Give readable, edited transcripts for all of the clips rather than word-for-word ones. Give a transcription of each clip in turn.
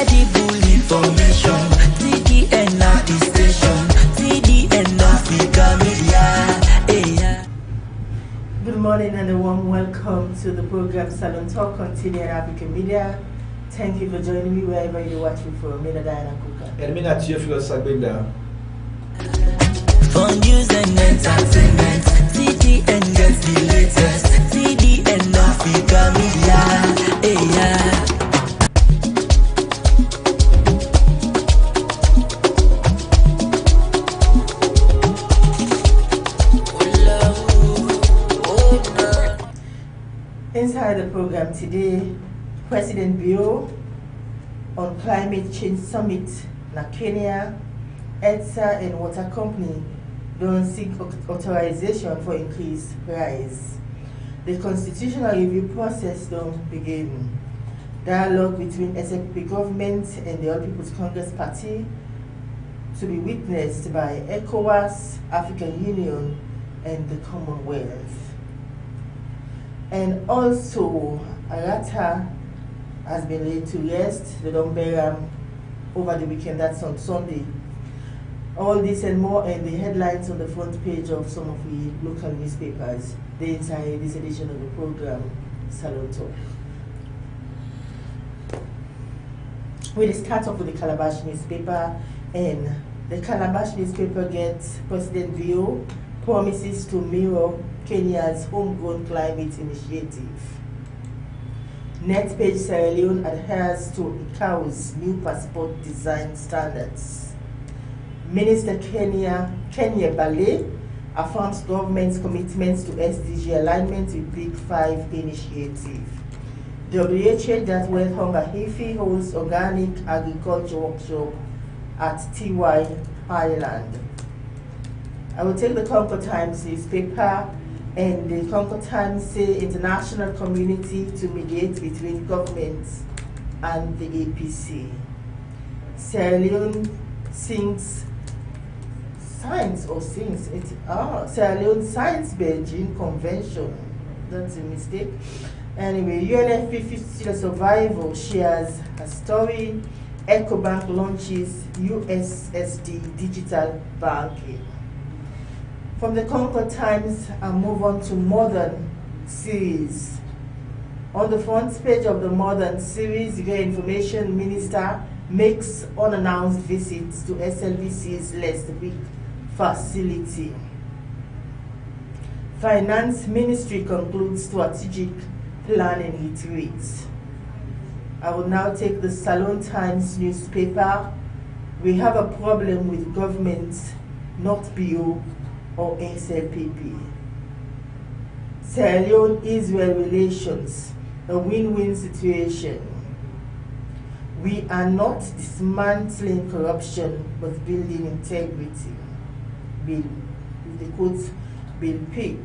credible information. TDN at the station. TDN Africa Media. Good morning and a warm welcome to the program Salon Talk on TDN Africa Media. Thank you for joining me wherever you're watching from. Mina Diana Kuka. And Mina Theophilus Gbenda. For news and entertainment, TDN gets the latest. TDN Africa Media. Inside the program today, President Bio on Climate Change Summit na Kenya, Edsa and Water Company don't seek authorization for increased price. The constitutional review process don't begin. Dialogue between SAP government and the All People's Congress Party to be witnessed by ECOWAS, African Union, and the Commonwealth. And also, Arata has been laid to rest. They don't bury over the weekend, that's on Sunday. All this and more and the headlines on the front page of some of the local newspapers, the entire this edition of the program, Salon Talk. We'll start off with the Calabash newspaper, and the Calabash newspaper gets President Bio promises to mirror Kenya's homegrown climate initiative. Next page, Sierra Leone adheres to ICAO's new passport design standards. Minister Kenya Ballet affirms government's commitments to SDG alignment with Big 5 initiative. WHO that World Hunger Heifer holds organic agriculture workshop at TY Highland. I will take the Concord Times newspaper, and the Concord Times say international community to mediate between governments and the APC. Sierra Leone Sierra Leone signs Beijing Convention. That's a mistake. Anyway, UNFP survival shares a story. EcoBank launches USSD digital banking. From the Concord Times, I move on to Modern series. On the front page of the Modern series, you get information minister makes unannounced visits to SLBC's last week facility. Finance Ministry concludes strategic planning retreats. I will now take the Salon Times newspaper. We have a problem with government, not BO or SLPP. Sierra Leone-Israel relations, a win-win situation. We are not dismantling corruption, but building integrity. Bill, with the quotes, Bill Pick.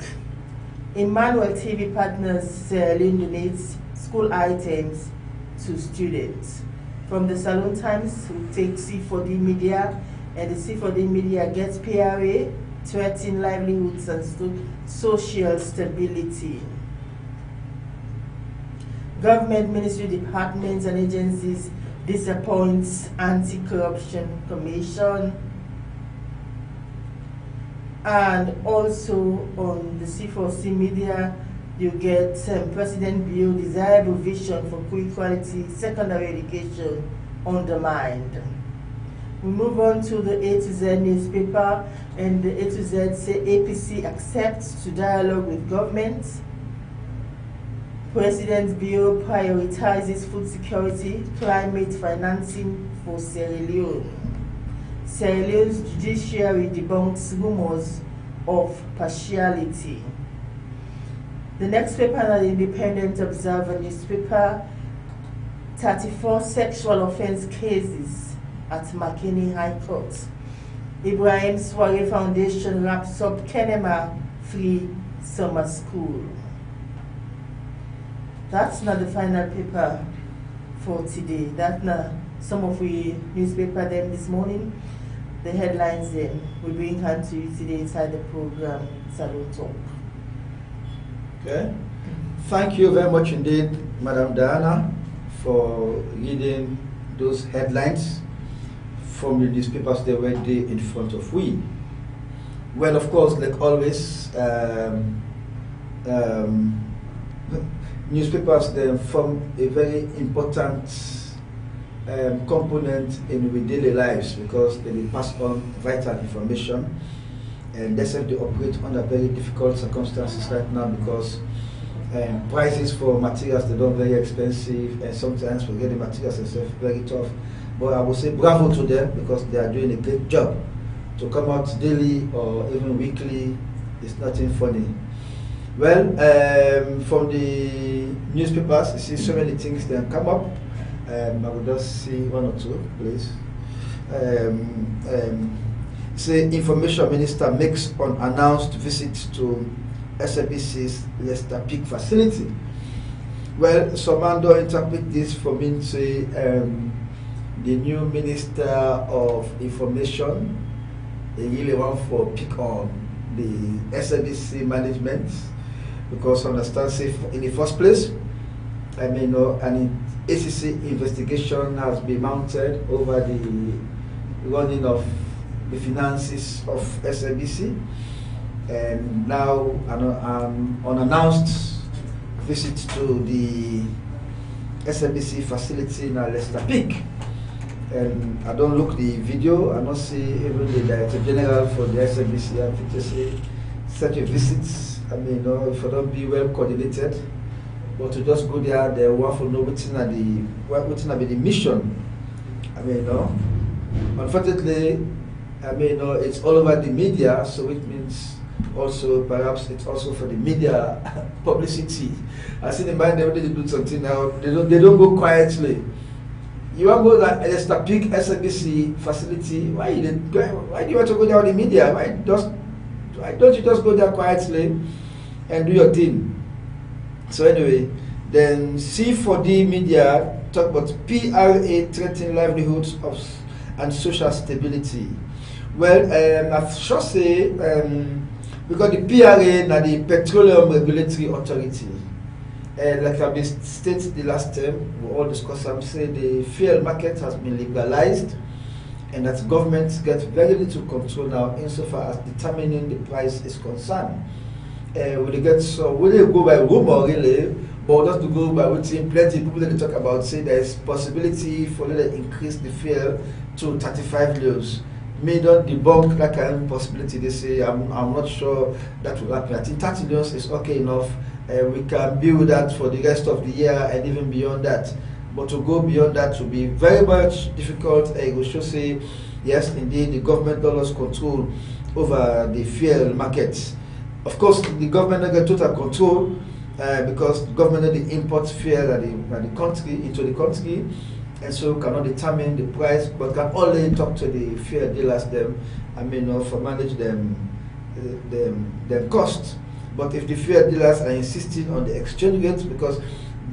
Emmanuel TV partners Sierra Leone donates school items to students. From the Salon Times, we take C4D Media, and the C4D Media gets PRA, threatening livelihoods and social stability. Government ministry departments and agencies disappoints Anti-Corruption Commission. And also on the C4C Media, you get President Bio desirable vision for quality secondary education undermined. We move on to the A to Z newspaper, and the A to Z say APC accepts to dialogue with government. President Bio prioritizes food security, climate financing for Sierra Leone. Sierra Leone's judiciary debunks rumors of partiality. The next paper, the Independent Observer newspaper, 34 sexual offense cases at McKinney High Court. Ibrahim Soiree Foundation wraps up Kenema Free Summer School. That's not the final paper for today. That's not some of the newspaper them this morning. The headlines then we bring hand to you today inside the program Salon Talk. Okay. Thank you very much indeed, Madam Diana, for reading those headlines from the newspapers they were there in front of we. Well, of course, like always, newspapers they form a very important component in our daily lives because they will pass on vital information, and that's why they operate under very difficult circumstances right now because prices for materials they don't very expensive, and sometimes we get the materials themselves very tough. But I would say bravo to them because they are doing a great job. To come out daily or even weekly is nothing funny. Well, from the newspapers, you see so many things that come up. I will just see one or two, please. Say Information Minister makes unannounced visit to SABC's Leicester Peak facility. Well, some man don't interpret this for me to say the new Minister of Information, they really want for pick on the SABC management because understand say in the first place, I mean, an ACC investigation has been mounted over the running of the finances of SABC, and now an unannounced visit to the SABC facility in Leicester Peak. And I don't look the video, I don't see even the Director General for the SABC and to say such a visit, I mean, if I don't be well coordinated, but to just go there, they want to know what's in the mission. I mean, unfortunately, I mean, it's all over the media, so it means also perhaps it's also for the media publicity. I see the mind they want to do something now, they don't go quietly. You want to go to Leicester Peak SABC facility? Why do you want to go there on the media? Why don't you just go there quietly and do your thing? So anyway, then C4D media talk about PRA threatening livelihoods and social stability. Well, I should say because the PRA now the Petroleum Regulatory Authority. Like I stated the last time, we all discussed, I'm saying the fuel market has been legalized and that government get very little control now insofar as determining the price is concerned. We go by rumor really, but just to go by what plenty people that they talk about say there is possibility for them to increase the fuel to 35 litres. May not debunk that kind of possibility. They say I'm not sure that will happen. I think 30 litres is okay enough. We can build that for the rest of the year and even beyond that. But to go beyond that will be very much difficult. We should say, yes, indeed, the government does control over the fuel market. Of course, the government doesn't get total control because the government doesn't import fuel into the country, and so cannot determine the price, but can only talk to the fuel dealers them. I mean, for manage them costs. But if the fuel dealers are insisting on the exchange rate, because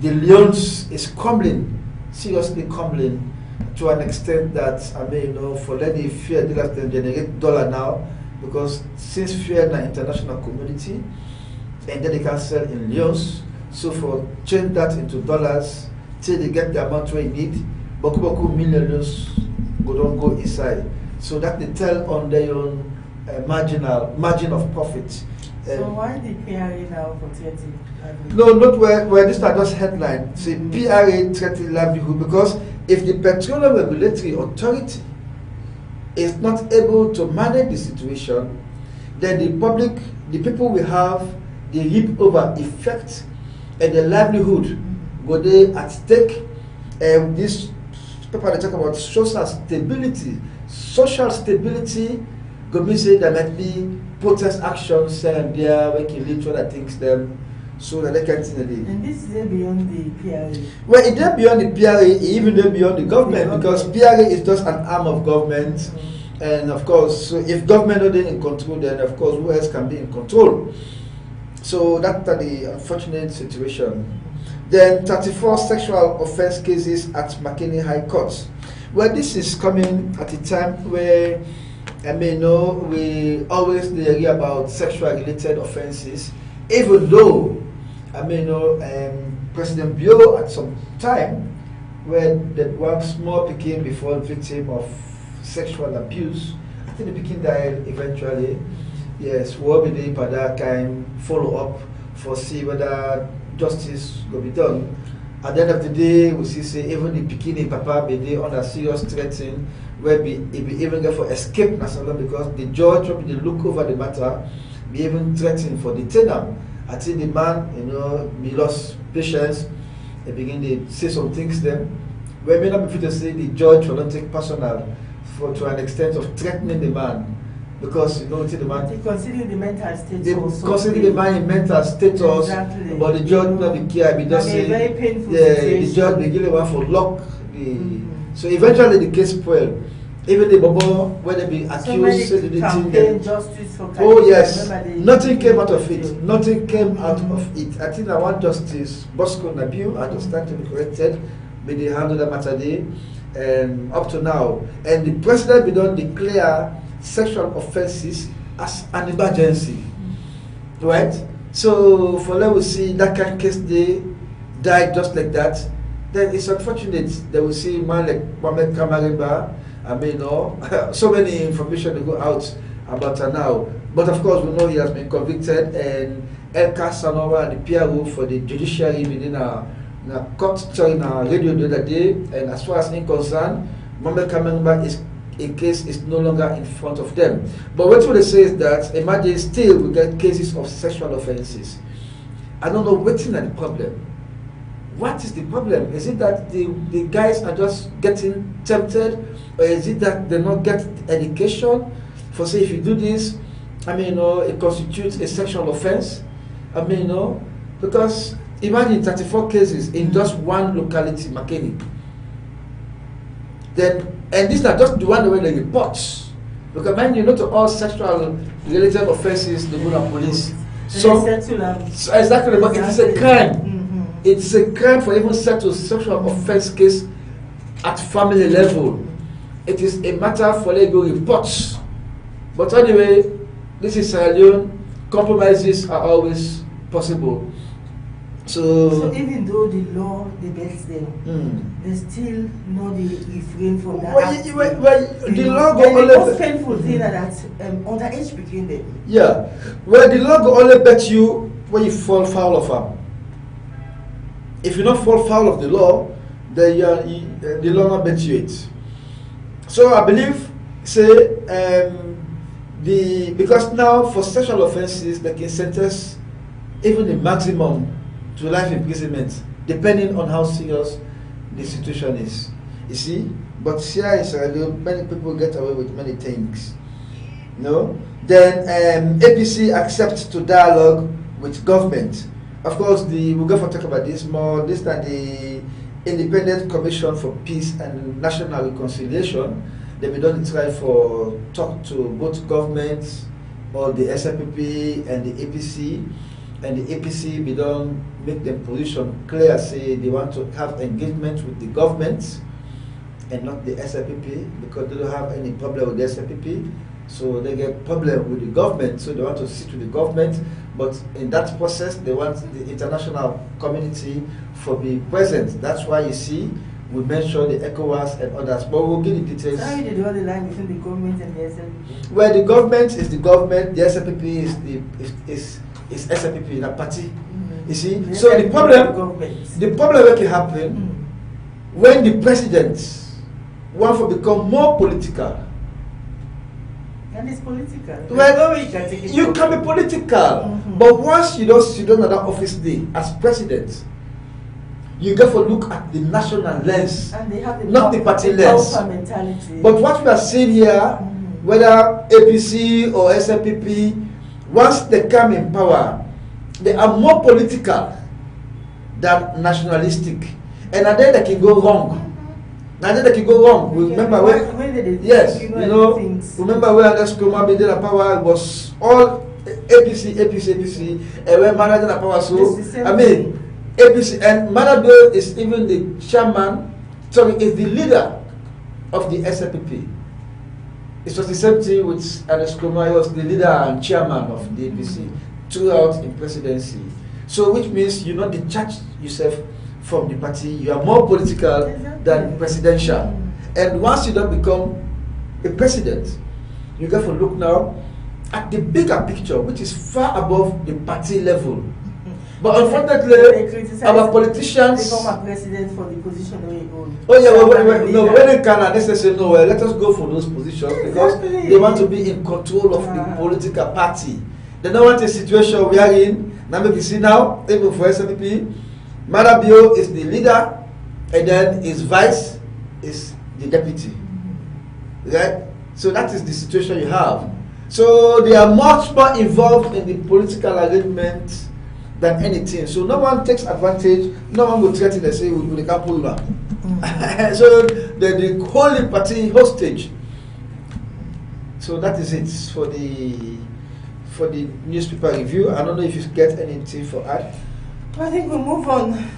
the loans is crumbling, seriously crumbling, to an extent that I mean, for letting the fuel dealers then generate dollar now, because since fuel is an international commodity, and then they can sell in loans, so for change that into dollars till they get the amount we need, boku million loans don't go inside. So that they tell on their own margin of profit. So why the PRA now for threatening? No, not where this are just headline. See, PRA threatening livelihood because if the Petroleum Regulatory Authority is not able to manage the situation, then the people will have the rip over effect and the livelihood go there at stake. This paper they talk about social stability. Social stability go mean say there might be protest actions and there we can lead to other things them so that they can see the And this is beyond the PRA. Well, it's there beyond the PRA, even there beyond the government, because PRA is just an arm of government, and of course, so if government is in control, then of course, who else can be in control? So that's the unfortunate situation. Then 34 sexual offense cases at McKinney High Court. Well, this is coming at a time where I mean, we always hear about sexual related offenses, even though I mean, President Bio at some time where the one small became before victim of sexual abuse. I think the became died eventually. Yes, what will they that kind follow up for see whether justice will be done. At the end of the day, we see say even the bikini papa be they under serious threatening where be even get for escape national because the judge will be look over the matter, be even threatening for detain. I think the man, you know, he lost patience. They begin to say some things then. We may not be fit to say the judge will not take personal for to an extent of threatening the man. Because you know the man they consider the mental status. They consider the man in mental status, exactly. But the judge not be care. Be just say very painful the judge be give one for lock. So eventually the case spoiled. Even the bobo when they be accused, so say the campaign justice for oh yes, nothing came out of it. Nothing came out of it. I think I want justice Bosco Nabil. I just stand to be corrected. May they handle the matter day, and up to now, and the president be don't declare sexual offences as an emergency, right? So for let we see that kind of case they died just like that, then it's unfortunate that we see man like Mohamed Kamariba. I mean, so many information to go out about her now. But of course, we know he has been convicted, and Elka Sanowa and the PRO for the judiciary within a court in a radio the other day. And as far as I'm concerned, Mohamed Kamariba is in case is no longer in front of them. But what they say is that imagine still we get cases of sexual offences. I don't know what's the problem. What is the problem? Is it that the guys are just getting tempted, or is it that they not get education for say if you do this, I mean, it constitutes a sexual offense? I mean, because imagine 34 cases in just one locality, Makeni. Then, and these are just the one where they report. Because mind you, not all sexual related offenses they go to police. So exactly, but it is a crime. It's a crime for even settle sexual offense case at family level. It is a matter for legal reports. But anyway, this is Sierra Leone. Compromises are always possible. So even though the law debates them, they still know the refrain from that. The law go only. The most painful thing that underage between them. Yeah, well, the law go only bet you when you fall foul of them. If you not fall foul of the law, then the law not bet you it. So I believe, say, because now for sexual offences they can sentence even the maximum to life imprisonment, depending on how serious the situation is. You see, but here in Sierra Leone, many people get away with many things. No, then APC accepts to dialogue with government. Of course, we'll go for talk about this more. This than the Independent Commission for Peace and National Reconciliation. They will don't try for talk to both governments or the SLPP and the APC. And the APC, we don't make their position clear, say they want to have engagement with the government and not the SLPP because they don't have any problem with the SLPP. So they get problem with the government, so they want to sit with the government. But in that process, they want the international community for be present. That's why you see we mention the ECOWAS and others, but we'll give the details. How do you draw the line between the government and the SLPP? Well, the government is the government, the SLPP is SLPP in a party. You see, so the problem that can happen when the president want to become more political. And it's political. Well, you can be political, but once you don't sit on that office day as president, you got to look at the national lens, and they have not the party lens. Mentality. But what we are seeing here, whether APC or SLPP, once they come in power, they are more political than nationalistic, and I think they can go wrong. Remember when yes, remember when Alex Kuma did the power, it was all APC, and when Manado the power, so I mean APC and Manado is even the chairman, is the leader of the SLPP. It was the same thing with Alex Kuma, he was the leader and chairman of the APC throughout in presidency. So which means you not detach yourself from the party, you are more political than presidential. And once you don't become a president, you have to look now at the bigger picture, which is far above the party level. But unfortunately, our politicians become a president for the position where he owns. Oh yeah, when they can necessarily no, well, let us go for those positions because they want to be in control of the political party. They don't want a situation we are in. Now we see now, even for SNP, Madabio is the leader, and then his vice is the deputy. Right? So that is the situation you have. So they are much more involved in the political arrangement than anything. So no one takes advantage, no one will threaten and say we can't pull back. So the whole party hostage. So that is it for the newspaper review. I don't know if you get anything for add. I think we'll move on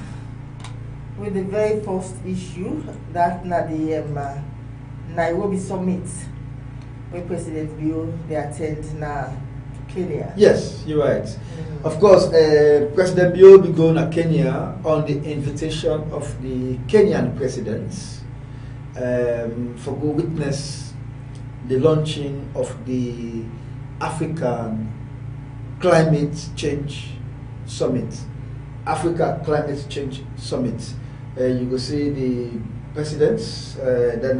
with the very first issue, that na the Nairobi summit where President Bio they attend na Kenya. Yes, you're right. Of course, President Bio will go to Kenya on the invitation of the Kenyan president for go witness the launching of the African Climate Change Summit. Africa Climate Change Summit. You will see the presidents, then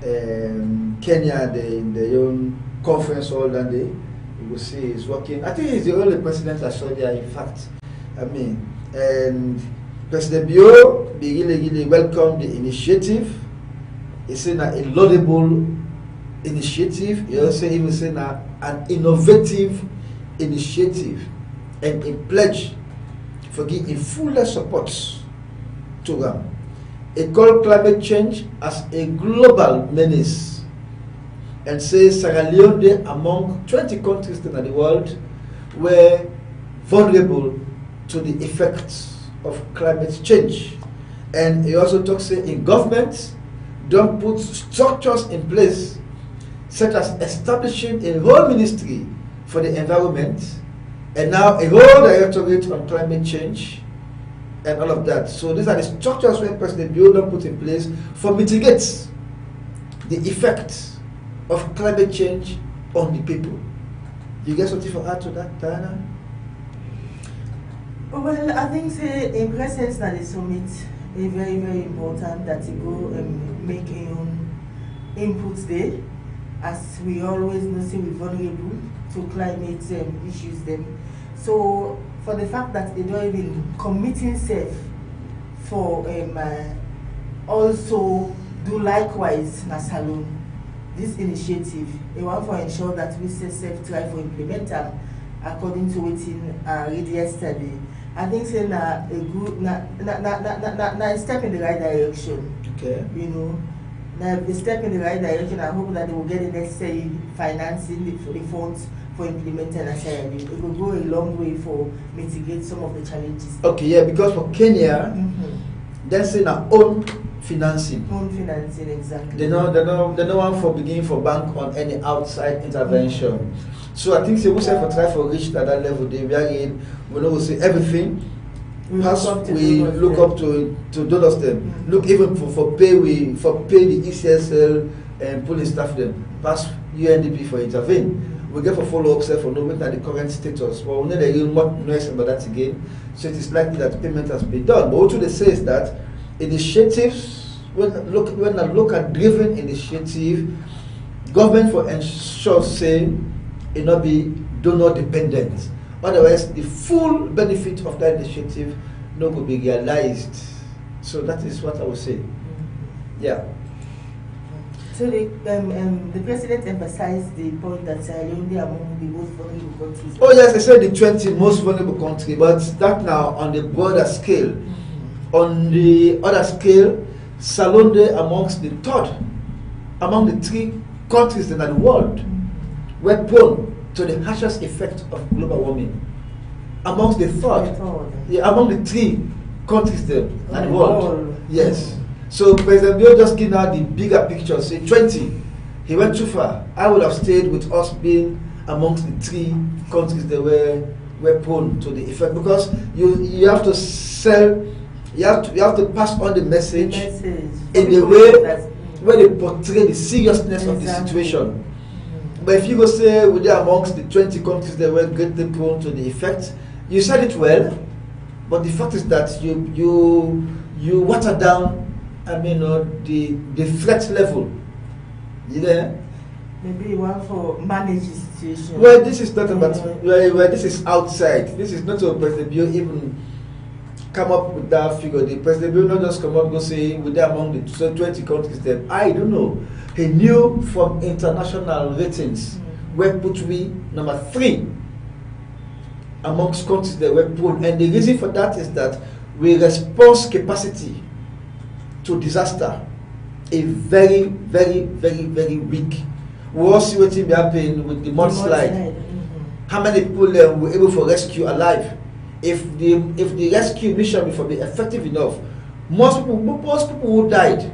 the Kenya, in their own conference hall that day. You will see he's working. I think he's the only president I saw there, in fact. I mean, and President Bio really welcomed the initiative. He's saying a laudable initiative. He also even saying an innovative initiative, and a pledge for giving full support to them. It called climate change as a global menace, and says Sierra Leone, among 20 countries in the world, were vulnerable to the effects of climate change. And he also talks in government don't put structures in place, such as establishing a whole ministry for the environment, and now a whole directorate on climate change, and all of that. So these are the structures where President Bio don't put in place for mitigate the effects of climate change on the people. Do you get something to add to that, Diana? Well, I think in presence that the summit is very, very important that you go and make your own inputs there. As we always know, we're vulnerable to climate issues then. So for the fact that they don't even committing self for also do likewise na SALONE, this initiative, they want to ensure that we self try to implement them according to what I read yesterday. I think say na a good na a step in the right direction. Okay. You know, now a step in the right direction. I hope that they will get the necessary financing, the funds for implementing a Sierra Leone. It will go a long way for mitigate some of the challenges. Okay, yeah, because for Kenya, that's in our own financing. Own financing, exactly. They don't want for beginning for bank on any outside intervention. So I think we say for try for reach at that level, they we are in. We know we say everything. We look up to donors them. Look even for pay the ECSL and police staff them. Pass UNDP for intervene. We get for follow up for knowing that the current status. But we need a little more noise about that again. So it is likely that payment has been done. But what they say is that initiatives, when I look at driven initiative, government for ensure say it not be donor dependent. Otherwise, the full benefit of that initiative no will be realized. So that is what I would say. Yeah. So the president emphasized the point that Sierra Leone are among the most vulnerable countries. Oh yes, I said the 20 most vulnerable countries, but that now on the broader scale. On the other scale, SALONE amongst the third, among the 3 countries in the world, were prone to the harshest effect of global warming. Amongst the third, yeah, among the 3 countries there in the world. Yes. So President Bio just gave out the bigger picture, say 20. He went too far. I would have stayed with us being amongst the 3 countries that were prone to the effect, because you have to sell You have to pass on the message, in in a way where they portray the seriousness of the situation. But if you go say we are amongst the 20 countries that were greatly prone to the effect, you said it well, but the fact is that you water down, the threat level. You know? Maybe you want to manage the situation. Well, this is not about. Well, this is outside. This is not what President Bio even come up with that figure. The President Bio not just come up and say we are among the 20 countries. Then I don't know. He knew from international ratings where put we number 3 amongst countries that were prone, and the reason for that is that we response capacity to disaster is very, very, very, very weak. We all see what happened with the mudslide. How many people were able to rescue alive? If the rescue mission before be effective enough, most people who died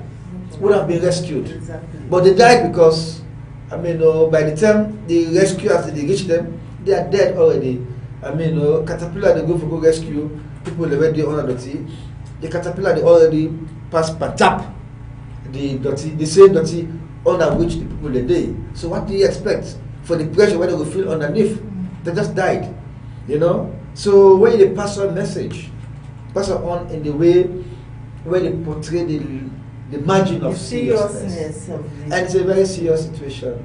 would have been rescued. Exactly. But they died because by the time the rescuers they reach them, they are dead already. Caterpillar they go rescue people already on the sea. The caterpillar they already passed per tap the same dirty under which the people they day. So what do you expect for the pressure where they will feel underneath? They just died, So when they pass on message, pass on in the way where they portray the margin of seriousness, and it's a very serious situation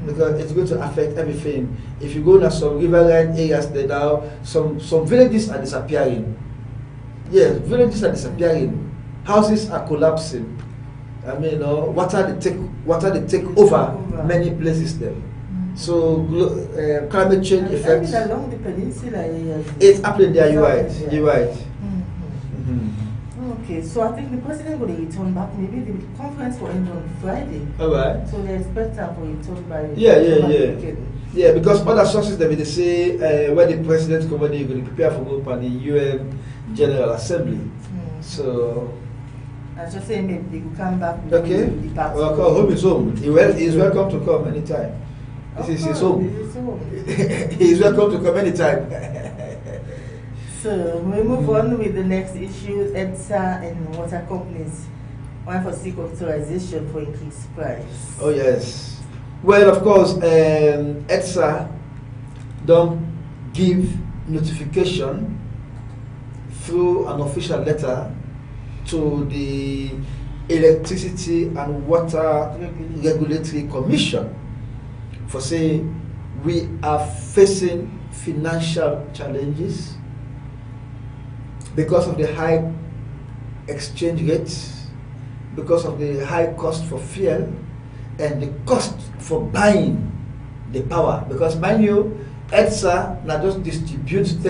because it's going to affect everything. If you go to some riverine areas, there now some villages are disappearing. Yes, villages are disappearing. Houses are collapsing. Water they take over many places there. So climate change effects. Along the peninsula areas. It's happening there. You're right. You're right. Okay, so I think the president will return back. Maybe the conference will end on Friday. All right. So they expect her to return by. Yeah, because other sources they say when the president come on, you're going to prepare for go for the UN General Assembly. So. I just say maybe they will come back. With Okay. the party. Well, home is home. He's welcome to come anytime. This is his home. He's welcome to come anytime. So we move on with the next issue. Edsa and water companies want for seek authorization for increased price. Oh yes. Well, of course, Edsa don't give notification through an official letter to the Electricity and Water Regulatory Commission for saying we are facing financial challenges because of the high exchange rates, because of the high cost for fuel, and the cost for buying the power. Because mind you, Edsa not just distribute,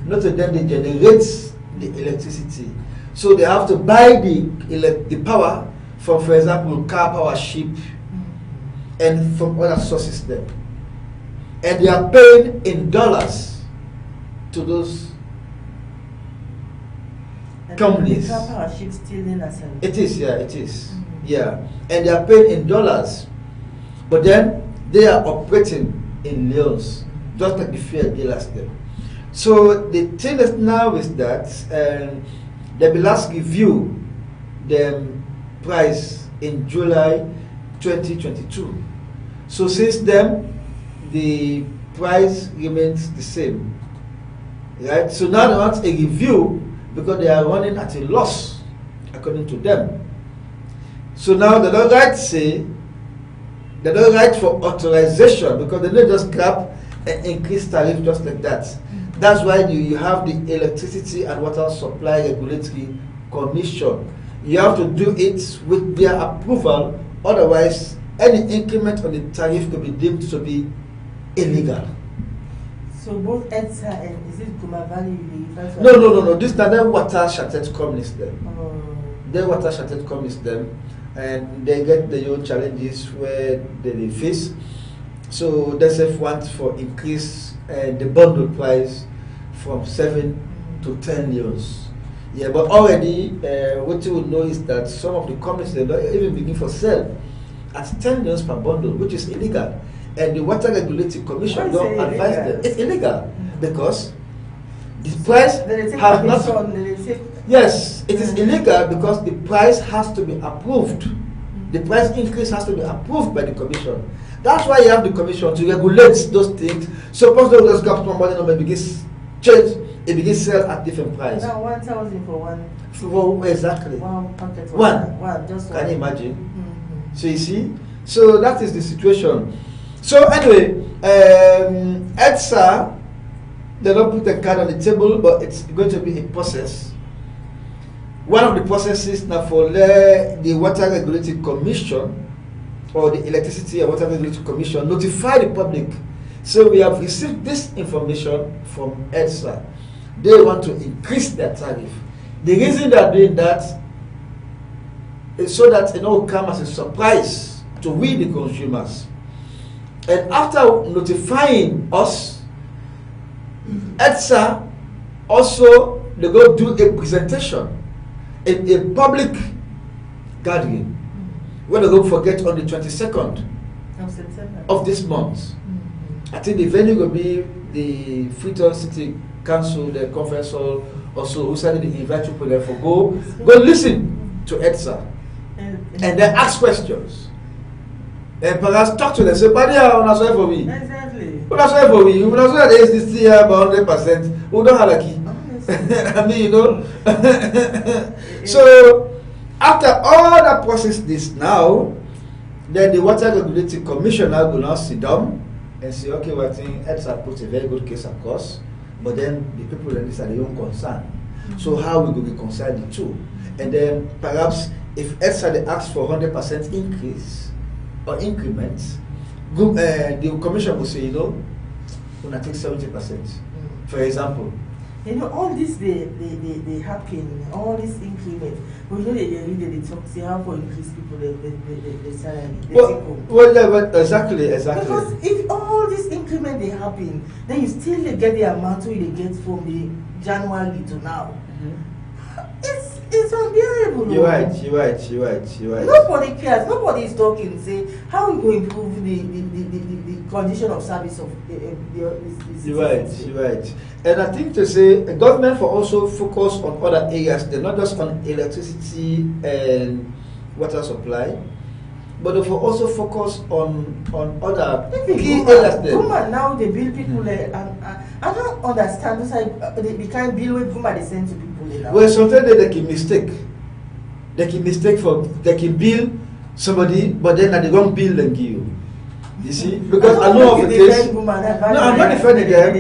not to them they generate the electricity. So they have to buy the power from, for example, car power ship and from other sources there. And they are paying in dollars to those companies. The car power ship still in Assembly. It is, yeah, it is. Yeah. And they are paying in dollars. But then they are operating in leons, just like the fair dealers there. So the thing is now is that they will last review the price in July 2022. So since then, the price remains the same, right? So now they want a review because they are running at a loss, according to them. So now they don't write they don't write for authorization because they don't just grab and increase tariff just like that. That's why you have the Electricity and Water Supply Regulatory Commission. You have to do it with their approval, otherwise any increment on the tariff could be deemed to be illegal. So both Edsa and is it Guma Valley? No. This is the water chartered companies them. The water chartered companies them, and they get their own challenges where they face. So they want for increase the bundle price from 7 to 10 years. Yeah, but already what you would know is that some of the companies they don't even begin for sale at 10 years per bundle, which is illegal. And the Water Regulatory Commission don't advise them. It's illegal because the price has not. They take Yes, it is illegal because the price has to be approved. The price increase has to be approved by the commission. That's why you have the commission to regulate those things. Suppose those Govt money number begins change, it begins sell at different price. Now 1,000 for one. Exactly. One packet. One. Just Can one. you imagine? So you see, so that is the situation. So anyway, Edsa, they don't put a card on the table, but it's going to be a process. One of the processes now for the Water Regulatory Commission or the Electricity and Water Regulatory Commission notify the public. So we have received this information from Edsa. They want to increase their tariff. The reason they are doing that is so that it will come as a surprise to we the consumers. And after notifying us, Edsa also they go do a presentation in a public gathering where they go forget on the 22nd Of September. of this month. I think the venue will be the Freetown City Council, the conference hall, also who said they invite people there for go listen to Edsa and then ask questions. And perhaps talk to them. Say, "Buddy, I'm not sorry for me. Exactly. I'm not sorry for me. I'm not sorry that this year about 100%. We don't have a key." I mean, you know. So after all that process this now, then the Water Regulatory Commissioner will now sit down and say, okay, well, I think Edsa put a very good case across, but then the people in this are their own concern. So how we will reconcile the two? And then perhaps if Edsa they ask for 100% increase or increments, the commission will say, you know, we're going to take 70%, for example. You know, all this they happen, all this increment. We know they talk, see how for increase people the salary. Well, yeah, but exactly. Because if all this increment they happen, then you still get the amount they get from the January to now. It's unbearable. You're right. Nobody cares. Nobody is talking. Say how we go improve the condition of service of this. You're right. And I think to say the government for also focus on other areas. They're not just on electricity and water supply, but they also focus on other key areas. Guma now they bill people. I don't understand. It's like the kind of bill with Guma they send to people. Well, sometimes they can mistake. They can bill somebody, but then at the wrong bill they give you. You see, because I know of the case. No, I'm not defending them.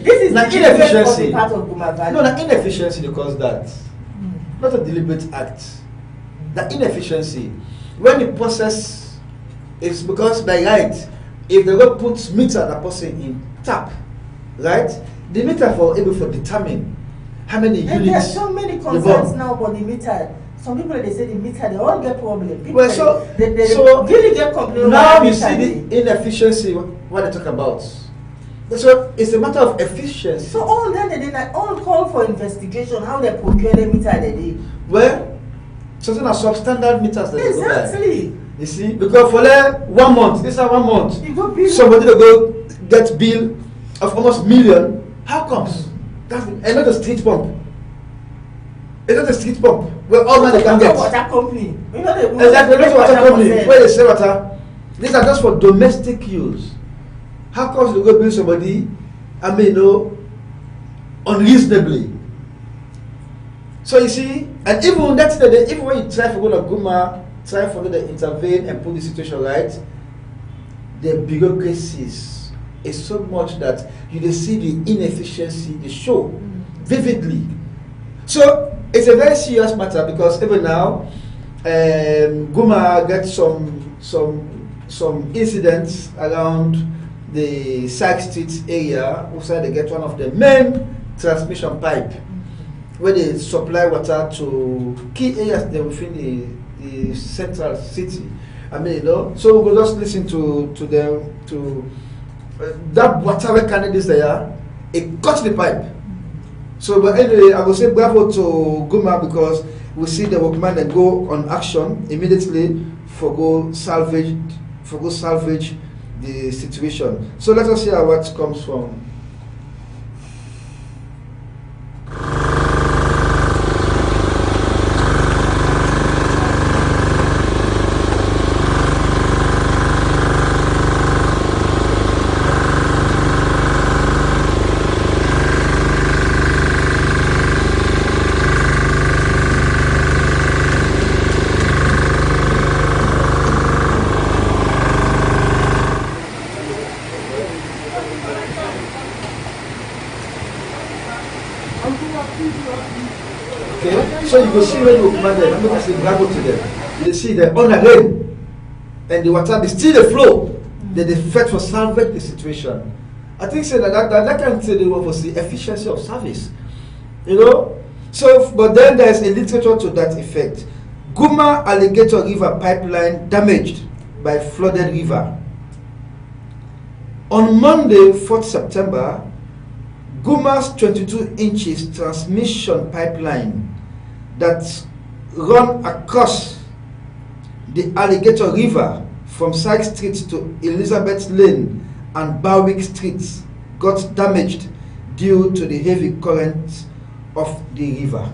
This is not the inefficiency. part of Guma value. No, the inefficiency because that. Not a deliberate act. The inefficiency. When the process is because by right, if they will put meter that person in tap, right? The meter for able to determine how many units. And there are so many concerns now about the meter. Some people they say the meter they all get problem. People Well, so they really get complaint. Now you see the inefficiency. What they talk about. So it's a matter of efficiency. So all then they all call for investigation. How they procure the meter they did. Well, something are substandard meters that exactly. They go by. You see, because for 1 month, this is 1 month. You go bill. Somebody will go get bill of almost million. How comes? That's and not the street pump. It's not the street pump where all money can get. Water company. You know exactly, not water company where they sell water. These are just for domestic use. How comes you go bill somebody? I mean, unreasonably. So you see, and even that's the day, even when you try for go to Guma, try for them to intervene and put the situation right, the bureaucracies is so much that you see the inefficiency, the show vividly. So it's a very serious matter because even now, Guma gets some incidents around the side street area. Also, they get one of the main transmission pipe where they supply water to key areas there within the central city. I mean, so we'll just listen to them to that whatever candidates they are. It cuts the pipe. So, but anyway, I will say bravo to Guma because we see the workman that go on action immediately for go salvage the situation. So let us hear what comes from. go see when you command them, I'm going to say bravo to them. You see them on the rain, and the water they still the flow. Then they fight for salvage the situation. I think say that can say the word was the efficiency of service. You know? So but then there's a literature to that effect. Guma Alligator River pipeline damaged by flooded river. On Monday, 4th September, Guma's 22 inches transmission pipeline that run across the Alligator River from Side Street to Elizabeth Lane and Barwick Streets got damaged due to the heavy current of the river.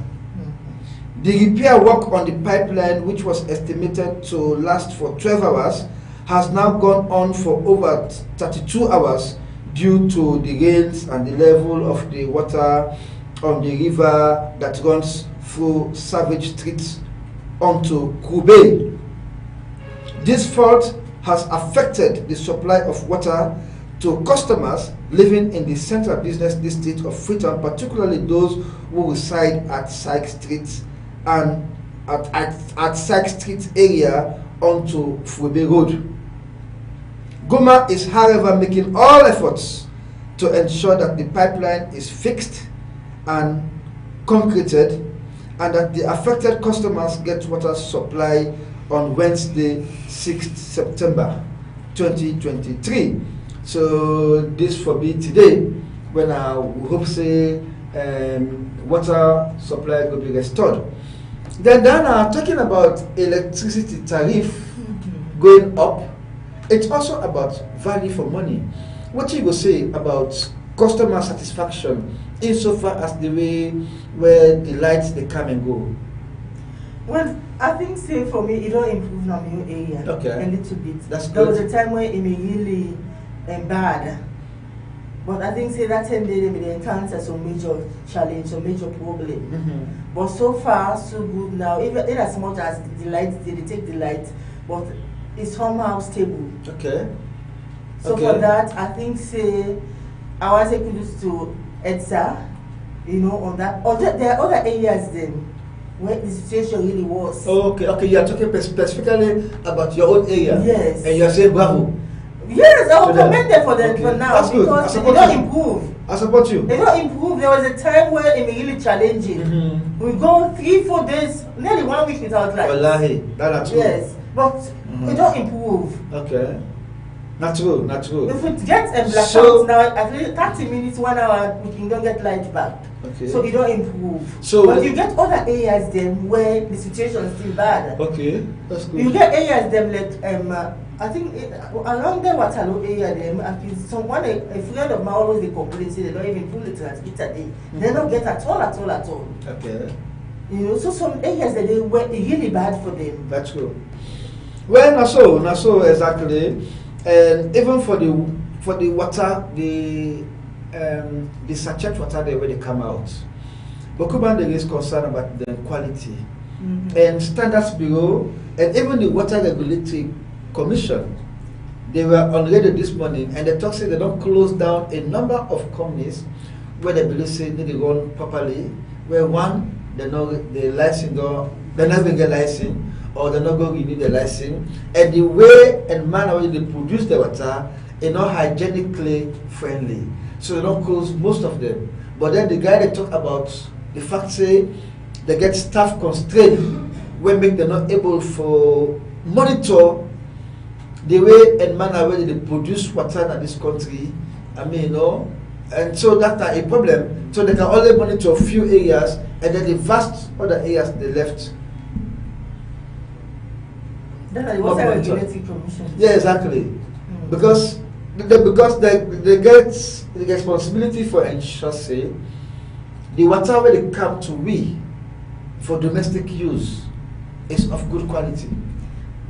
The repair work on the pipeline, which was estimated to last for 12 hours, has now gone on for over 32 hours due to the rains and the level of the water on the river that runs through Savage Street onto Kube. This fault has affected the supply of water to customers living in the central business district of Freetown, particularly those who reside at Side Street and at Side Street area onto Fwebe Road. Guma is, however, making all efforts to ensure that the pipeline is fixed and concreted and that the affected customers get water supply on Wednesday, 6th September 2023. So this for me today, when I hope say water supply will be restored. Then talking about electricity tariff going up, it's also about value for money. What you will say about customer satisfaction insofar as the way where the lights they come and go? Well, I think say for me it don't improve now in your area a little bit. That's there good. was a time where it may really bad. But I think say that time they may encounter some major challenge, some major problem. But so far so good now. Even in as much as the lights they take the light, but it's somehow stable. Okay. So for that, I think say I want to say kudos to Edsa, you know, on that. Or there are other areas then where the situation really was. Oh, okay. You are talking specifically about your own area. Yes. And you are saying bravo. Yes, I will commend them for them for now. That's good. Because they don't improve. I support you. They don't improve. There was a time where it was really challenging. We go 3-4 days, nearly 1 week without light. Wallahi, that's true. Yes, but they don't improve. Okay. Not true. If it gets a blackout now, at least 30 minutes, 1 hour, we can don't get light back. Okay. So it don't improve. So but you get other areas then where the situation is still bad. Okay, that's good. You get areas them like I think along the Waterloo area them, a friend of mine always they complain say they don't even pull the transmitter day. They don't get at all. Okay. You know, so some areas that they were really bad for them. That's true. Well, not so exactly. And even for the water, the sachet water there where they come out. But there is concern about the quality. And Standards Bureau and even the Water Regulatory Commission, they were on radio this morning and they talk say they don't close down a number of companies where they believe say they run properly, where one they're not the license they're not even get license or they're not going to renew the license, and the way and manner where they produce the water is not hygienically friendly. So they don't close most of them. But then the guy they talk about the fact say they get staff constraint when make them not able for monitor the way and manner where they produce water in this country. I mean, you know, and so that's a problem. So they can only monitor a few areas, and then the vast other areas they left. That's the Water Regulatory Commission. Yeah, exactly. Because they get the responsibility for ensure say the water where they come to we for domestic use is of good quality.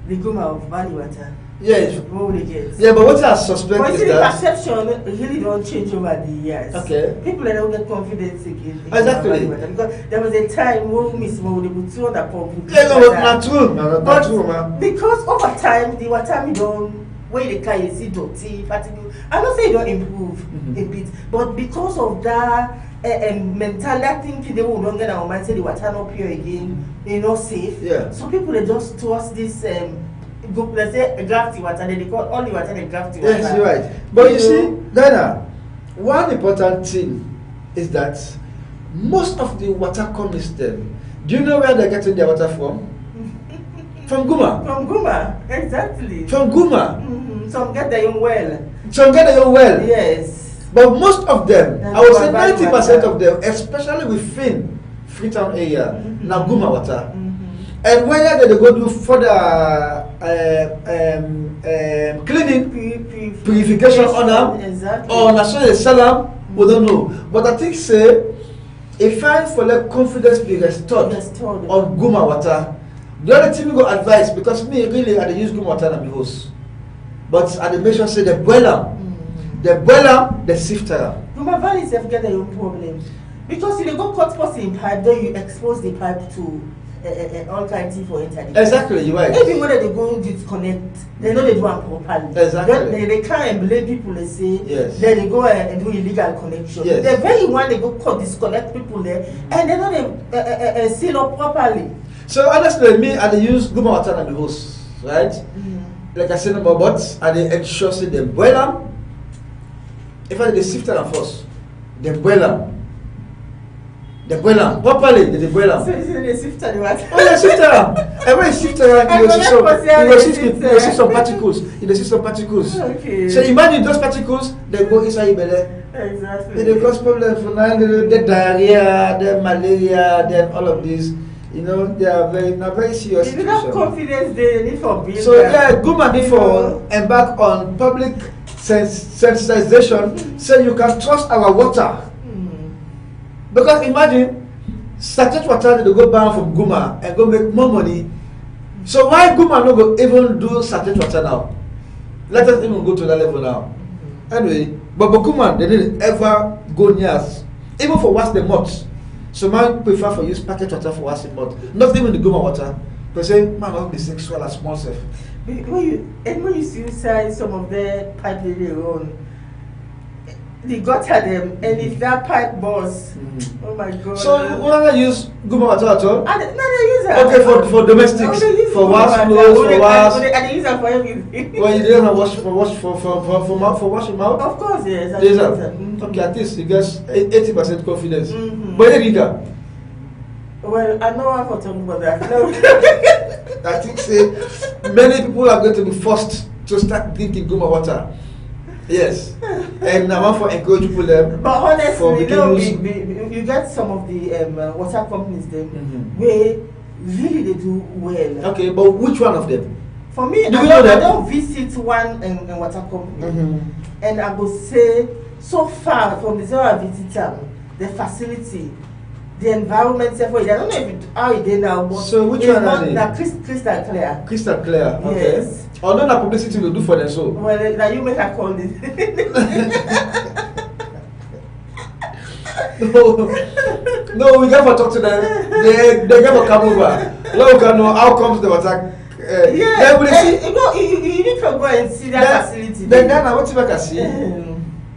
The Guma of value water. Yes. What will they get? Yeah, but what I suspect but is the that perception really don't change over the years. Okay. People don't get confidence again. Exactly. Because there was a time when Miss Mo would put on the pump. Yeah, no, not true. Not true, man. Because over time the water we don't where the car you see dirty, fatigue. I don't say it don't improve a bit, but because of that mentality thinking they will longer than mind say the water not pure again, safe. Yeah. So people they just trust this let's say Gbenda water, they call all the water the Gbenda water. Yes, you're right. But you see, Ghana, one important thing is that most of the water companies then, do you know where they're getting their water from? From Guma. From Guma, exactly. From Guma. Some get their own well. Some get their own well. Yes. But most of them, That's I would say Guma 90% of them, especially within Freetown area, now Guma water. And whether they go do further cleaning, purification on them, exactly. or national they sell them, we don't know. But I think say, if I for let confidence be restored on Guma water, the other thing we go advise, because me really I dey use Guma water and my host, but I dey make sure say they boil them, they sift them. Guma Valley self get their own problem because if you go cut spots in pipe, then you expose the pipe to all kinds of for internet. Exactly, you're right. Even when they go disconnect, they know they do it properly. Exactly. They can't blame people. They say yes. Then they go and do illegal connection. Yes. The very one they go disconnect people there, and they know they seal up properly. So honestly, me I dey use Guma water and the host, right? Like I said, number but I dey ensure say they boil them. If I dey sift them first, they boil them. They boil them properly. They boil them. So they sift the water. Oh, they sift them. And when you sift them, you will see some particles. You will see some particles. Okay. So imagine those particles, they go inside your belly. Exactly. They cause problems for now. The diarrhea, the malaria, then all of these. They are very serious. If you have confidence, they need for business. So Guma need for embark on public sensitization, so you can trust our water. Because imagine, sachet water they go buy from Guma and go make more money. So why Guma no go even do sachet water now? Let us even go to that level now. Anyway, but Guma they didn't ever go near us, even for wash the mouth. So man prefer for use packet water for washing mouth, not even the Guma water. But say man not be sexual as small self. When you see inside some of the pipe they run, they got at them, and if that pipe burst, oh my god. So we never use Guma water at all? No, they use it. Okay, for domestics, for wash clothes, for wash. And they use it for everything. Well, you didn't wash for washing mouth? Of course, yes. There's okay, at least you get 80% confidence. But you well, I know how for talking about that. No. I think say many people are going to be forced to start drinking Guma water. Yes, and I want to encourage people them. But honestly, you get some of the water companies them where really they do well. Okay, but which one of them? For me, I don't visit one water company, and I will say so far from the zero I visit the facility, the environment, I don't know if how it is now. But so which one are they? Crystal clear. Crystal clear. Okay. Yes. Or not that publicity will do for them so. Well, now you make a call this. No, we got to talk to them. They got to come over. Now we can know how comes the water. Yeah. You need to go and see that facility. Then Ghana, what if I can see?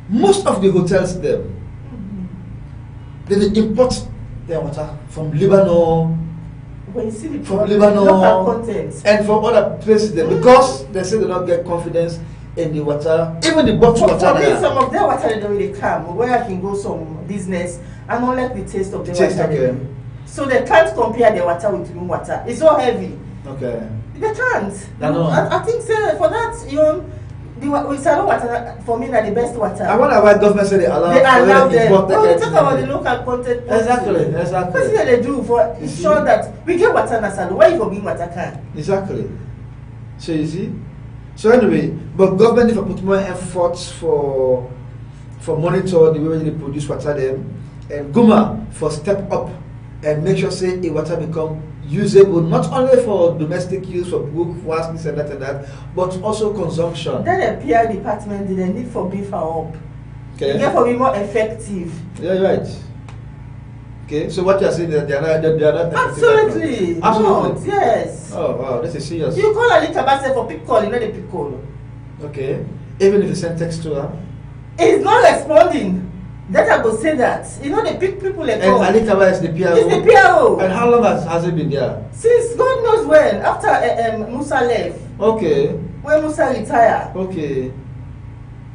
Most of the hotels there, they import their water from Lebanon. When you see the from Lebanon and from other places there, because they say they don't get confidence in the water, even the bottled water. For me, some of their water they don't really come. Where I can go some business, I don't like the taste of the water. Okay. So they can't compare their water with room water. It's so heavy. Okay. They can't. I think so, for that, the SALONE water for me are the best water. I wonder why government say they allow them. Well, we talk about the local content. Exactly. That's what they do for ensure that we get water in SALONE. Why you for being water can? Exactly. So you see. So anyway, but government need to put more efforts for monitor the way they produce water them, and Guma for step up and make sure say the water become usable not only for domestic use for book, wash, this and that, but also consumption. Then the PR department they need for beef up. Okay. Get for be more effective. Yeah, you're right. Okay, so what you are saying that they are not absolutely. Absolutely. Not, yes. Oh wow, this is serious. You call a little bastard for pick call, you know the pick call. Okay. Even if you send text to her? It's not responding. That I go say that. You know, they pick people like And Ali Kaba is the PRO. It's the PRO. And how long has it been there? Since God knows when. After Musa left. Okay. When Musa retired. Okay.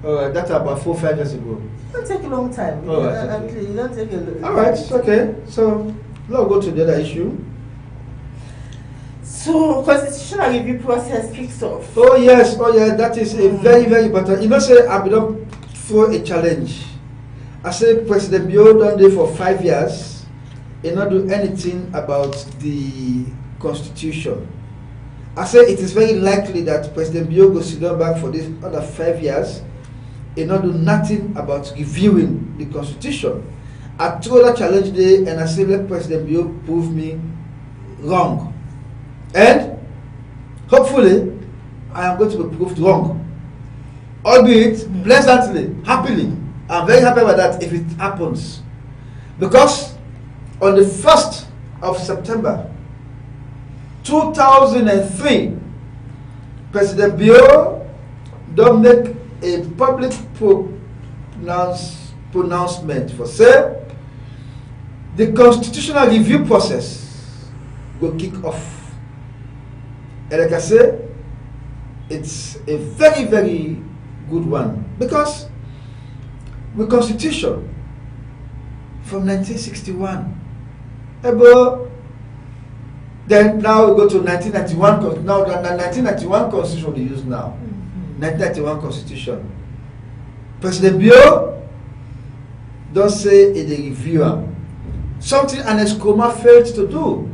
Alright, that's about 4 or 5 years ago. It don't take a long time. Oh, okay. You don't take a long time. Alright, okay. So, let's go to the other issue. So, constitutional review process kicks off. Oh yes, that is a very, very important. You know, say I will throw a challenge. I say President Bio done there for 5 years, and not do anything about the constitution. I say it is very likely that President Bio will sit down back for this other 5 years, and not do nothing about reviewing the constitution. I throw that challenge there, and I say let President Bio prove me wrong. And hopefully, I am going to be proved wrong. Albeit pleasantly, happily. I'm very happy about that if it happens. Because on the 1st of September 2003, President Bio don't make a public pronouncement for say the constitutional review process will kick off. And like I say, it's a very, very good one because with Constitution from 1961, then now we go to 1991. Now the 1991 Constitution we use now, 1991 Constitution. President Bio don't say it a reviewer, something an Escoma failed to do.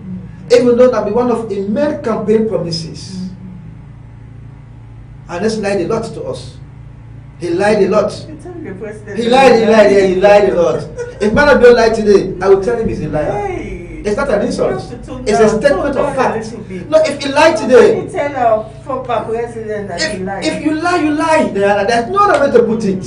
Even though that be one of the main campaign promises. And this lied a lot to us. He lied a lot. He lied a lot. If man don't lie today, I will tell him he's a liar. Hey, it's not an insult. It's a statement of fact. No, if he lied today, you tell our former president that he lied. If you lie, you lie. There's no other way to put it.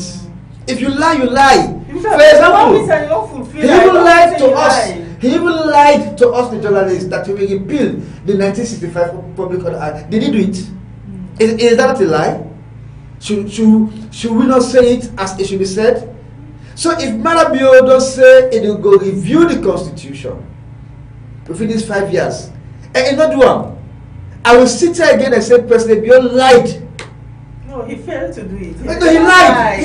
If you lie, you lie. For example, he even lied to us. He even lied to us, the journalists, that he will repeal the 1965 Public Order Act. Did he do it? Is that not a lie? Should we not say it as it should be said? So if Marabio don't say it will go review the Constitution within these 5 years, and in not one, I will sit here again and say President Bio lied. No, he failed to do it. He lied.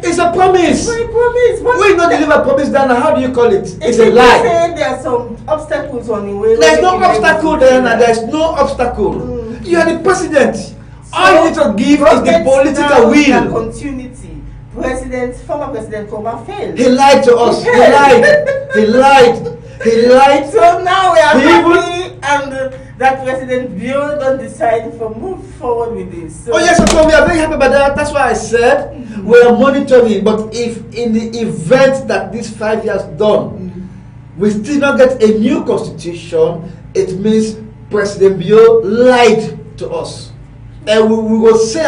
It's a promise. It's a promise. We not deliver promise down. How do you call it? It's a lie. Saying there are some obstacles on the way. There's no obstacle there, and there's no obstacle. You are the president. So all you need to give is the political will. Continuity. Former President Koma failed. He lied to us. He lied. So now we are happy, and that President Bio don't decide to move forward with this. So yes, of course, we are very happy about that. That's why I said we are monitoring. But if in the event that these 5 years done, we still not get a new constitution, it means President Bio lied to us, and we will say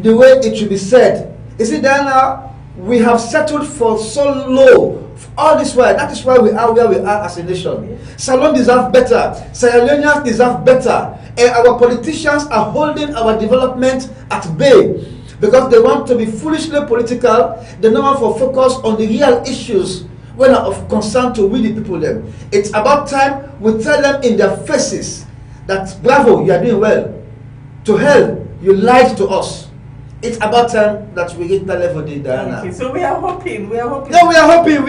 the way it should be said. You see, Diana, we have settled for so low all this while. That is why we are where we are as a nation. SALONE deserve better. Sierra Leoneans deserve better. And our politicians are holding our development at bay because they want to be foolishly political. They don't want to focus on the real issues when are of concern to we the people them. It's about time we tell them in their faces that bravo, you are doing well. To hell, you lied to us. It's about time that we reach that level, Diana. Okay, so we are hoping. No, we are hoping,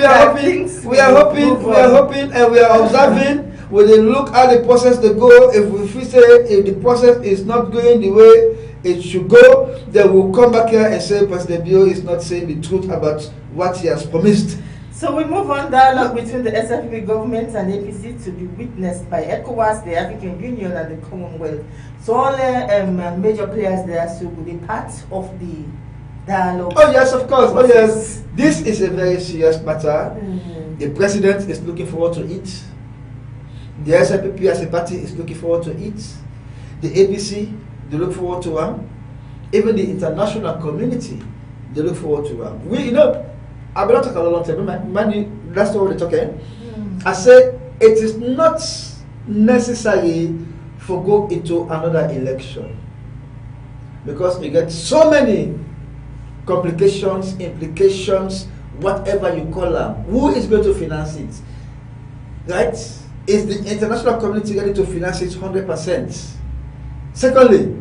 and we are observing. We look at the process to go. If we say if the process is not going the way it should go, then we'll come back here and say President Bio is not saying the truth about what he has promised. So we move on. Dialogue between the SFP government and APC to be witnessed by ECOWAS, the African Union, and the Commonwealth. So all major players there should be part of the dialogue. Oh yes, of course. Oh yes, this is a very serious matter. The president is looking forward to it. The SFP as a party is looking forward to it. The APC, they look forward to one. Even the international community, they look forward to one. I've been talking a long time. That's not what we're talking. I say it is not necessary for go into another election because we get so many complications, implications whatever you call them, who is going to finance it? Right? Is the international community ready to finance it 100%? Secondly,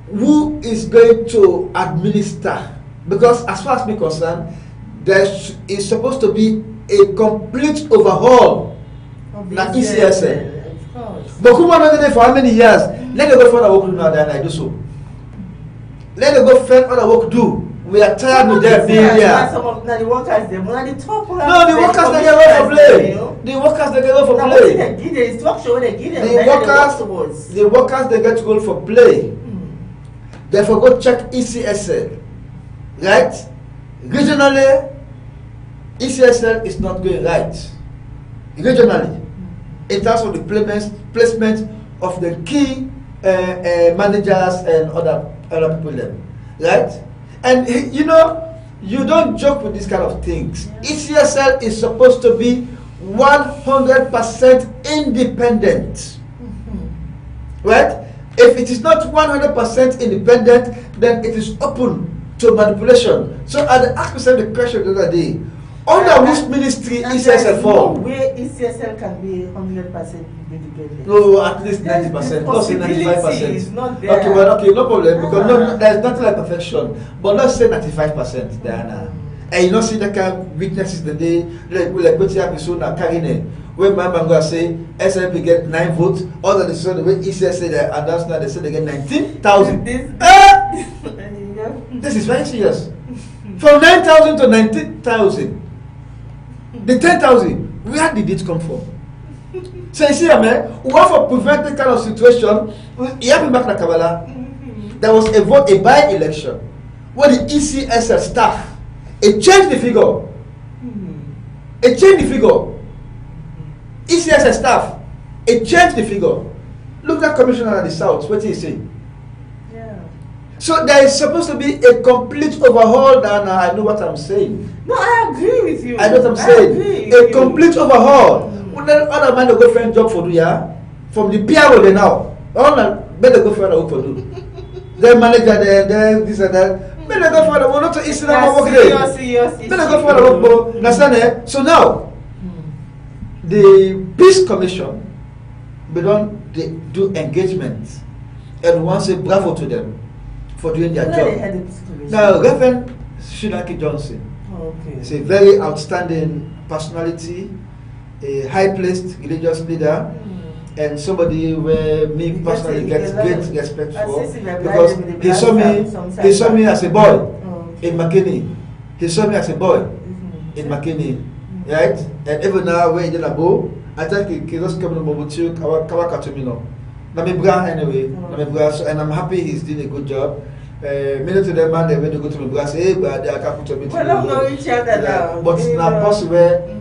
who is going to administer? Because as far as me concerned, there is supposed to be a complete overhaul of the ECSL. Of course. But who are there for how many years? Let them go find other work now than I do so. Let them go find other work do. We are tired with them being here. Some of the workers, the top. No, the workers they get away for play. The workers they get away for play. The workers they get to go for play. Therefore, go check ECSL. Right? Regionally, ECSL is not going right. Regionally, in terms of the placement of the key managers and other people there. Right? And you know, you don't joke with these kind of things. ECSL is supposed to be 100% independent. Right? If it is not 100% independent, then it is open to manipulation. So I asked myself the question the other day, under which ministry ECSL fall? No way ECSL can be 100% independent. No, at least 90%, not say 95%. Not there. Okay, well, okay, no problem, because no, there's nothing like perfection. But let's say 95%, Diana. And you don't see that kind of weaknesses the day, like what you have so now carrying it. When my man go say SLP get 9 votes, all of the sudden when ECSL say they announced now they say they get 19,000. This is very serious. From 9,000 to 19,000. The 10,000, where did it come from? So you see, man, we want to prevent this kind of situation. There was a vote, a by-election, where the ECSL staff, it changed the figure. It changed the figure. ECSL staff, it changed the figure. Look at Commissioner of the South, what is he saying? So there is supposed to be a complete overhaul, and I know what I'm saying. No, I agree with you. I know what I'm saying. A complete overhaul. Then other man go find job for do ya from the PRO they now. All better go find a work for do. Then manager there, this and that. Better go find a work. Not to eat work there. Better go find a work. Understand? So now the Peace Commission, they do engagement, and want to say bravo to them for doing their job. Now, Reverend Shinaki Johnson is a very outstanding personality, a high-placed religious leader, and somebody where me personally get great respect for, because he saw me as a boy in McKinney. He saw me as a boy in McKinney, right? And even now, where he did a bow, I think he just came to Mobutu, Kawakatumino. Anyway, and I'm happy he's doing a good job. Many of them man they when they go to the brass, hey, but they can't put a bit. We don't know each other now. But now possible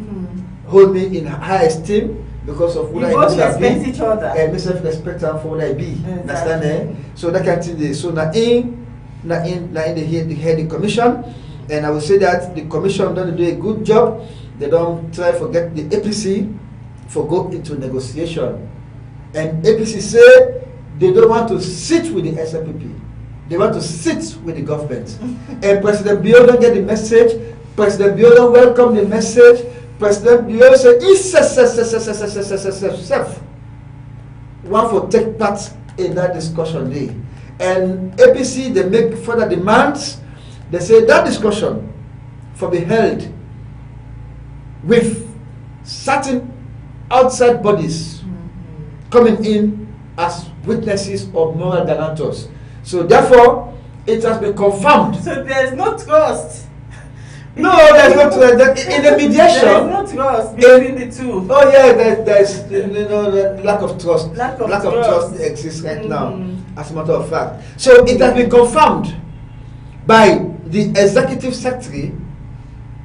hold me in high esteem because of what I respect each other. And myself respect them for what I be. Understand? So that kind of thing. So now in the head commission, and I will say that the commission don't do a good job. They don't try to get the APC for go into negotiation. And APC say they don't want to sit with the SLPP. They want to sit with the government. And President Bio don't get the message. President Bio don't welcome the message. President Bio say, want to take part in that discussion day. And APC, they make further demands. They say that discussion for be held with certain outside bodies coming in as witnesses or moral guarantors. So therefore, it has been confirmed. So there's no trust. No, there's no trust. In the mediation, there is no trust between the two. Oh yeah, there's the lack of trust. Lack of trust exists right now, as a matter of fact. So it has been confirmed by the Executive Secretary,